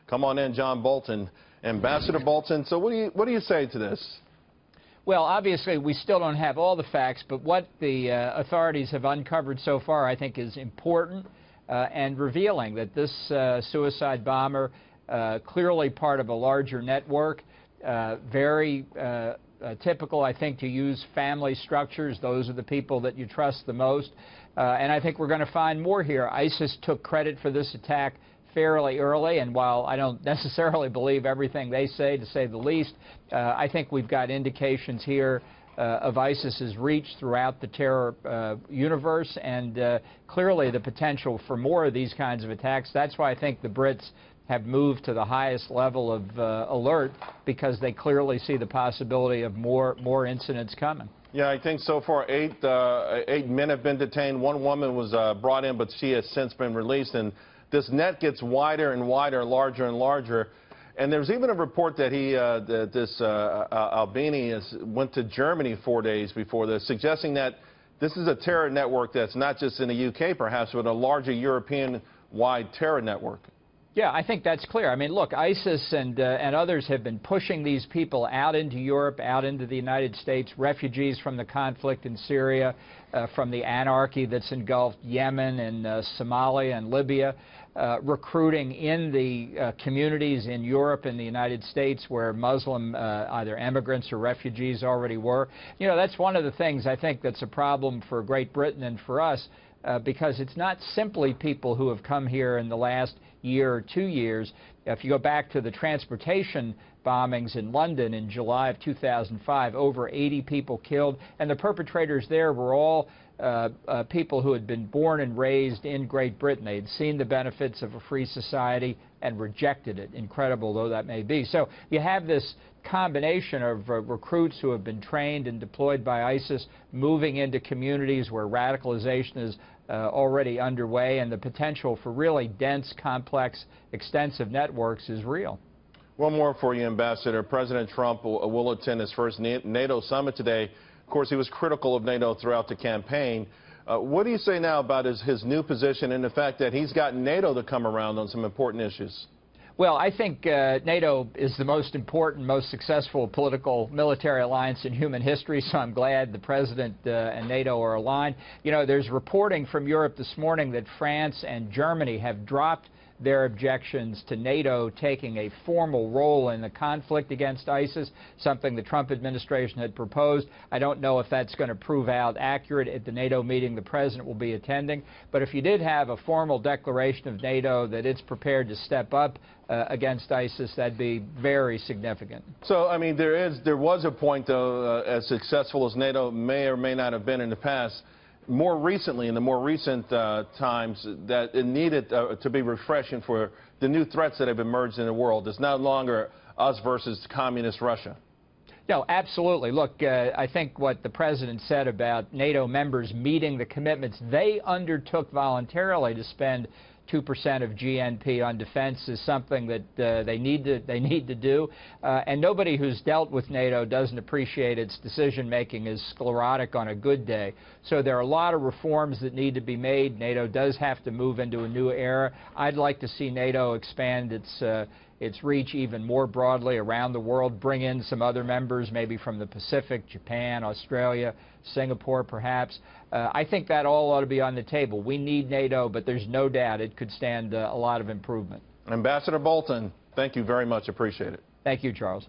Come on in, John Bolton. Ambassador Bolton, so what do you say to this? Well, obviously, we still don't have all the facts, but what the authorities have uncovered so far, I think, is important and revealing that this suicide bomber, clearly part of a larger network, very typical, I think, to use family structures. Those are the people that you trust the most. And I think we're going to find more here. ISIS took credit for this attack fairly early, and while I don't necessarily believe everything they say, to say the least, I think we've got indications here of ISIS's reach throughout the terror universe, and clearly the potential for more of these kinds of attacks. That's why I think the Brits have moved to the highest level of alert, because they clearly see the possibility of more incidents coming. Yeah, I think so far eight men have been detained. One woman was brought in, but she has since been released. And this net gets wider and wider, larger and larger. And there's even a report that this Albani went to Germany 4 days before this, suggesting that this is a terror network that's not just in the UK, perhaps, but a larger European-wide terror network. Yeah, I think that's clear. I mean, look, ISIS and others have been pushing these people out into Europe, out into the United States, refugees from the conflict in Syria, from the anarchy that's engulfed Yemen and Somalia and Libya, recruiting in the communities in Europe and the United States where Muslim either immigrants or refugees already were. You know, that's one of the things I think that's a problem for Great Britain and for us, because it's not simply people who have come here in the last year or 2 years. If you go back to the transportation bombings in London in July of 2005, over 80 people killed, and the perpetrators there were all people who had been born and raised in Great Britain. They had seen the benefits of a free society and rejected it, incredible though that may be. So you have this combination of recruits who have been trained and deployed by ISIS moving into communities where radicalization is already underway, and the potential for really dense, complex, extensive networks is real. One more for you, Ambassador. President Trump will attend his first NATO summit today. Of course, he was critical of NATO throughout the campaign. What do you say now about his new position and the fact that he's gotten NATO to come around on some important issues? Well, I think NATO is the most important, most successful political military alliance in human history, so I'm glad the President and NATO are aligned. You know, there's reporting from Europe this morning that France and Germany have dropped their objections to NATO taking a formal role in the conflict against ISIS, something the Trump administration had proposed. I don't know if that's going to prove out accurate at the NATO meeting the President will be attending, but if you did have a formal declaration of NATO that it's prepared to step up against ISIS, that'd be very significant. So, I mean, there was a point, though, as successful as NATO may or may not have been in the past, more recently, in the more recent times, that it needed to be refreshing for the new threats that have emerged in the world. It's no longer us versus communist Russia. No, absolutely. Look, I think what the President said about NATO members meeting the commitments they undertook voluntarily to spend 2% of GNP on defense is something that they need to do. And nobody who's dealt with NATO doesn't appreciate its decision-making is sclerotic on a good day. So there are a lot of reforms that need to be made. NATO does have to move into a new era. I'd like to see NATO expand its reach even more broadly around the world, bring in some other members, maybe from the Pacific, Japan, Australia, Singapore, perhaps. I think that all ought to be on the table. We need NATO, but there's no doubt it could stand a lot of improvement. Ambassador Bolton, thank you very much. Appreciate it. Thank you, Charles.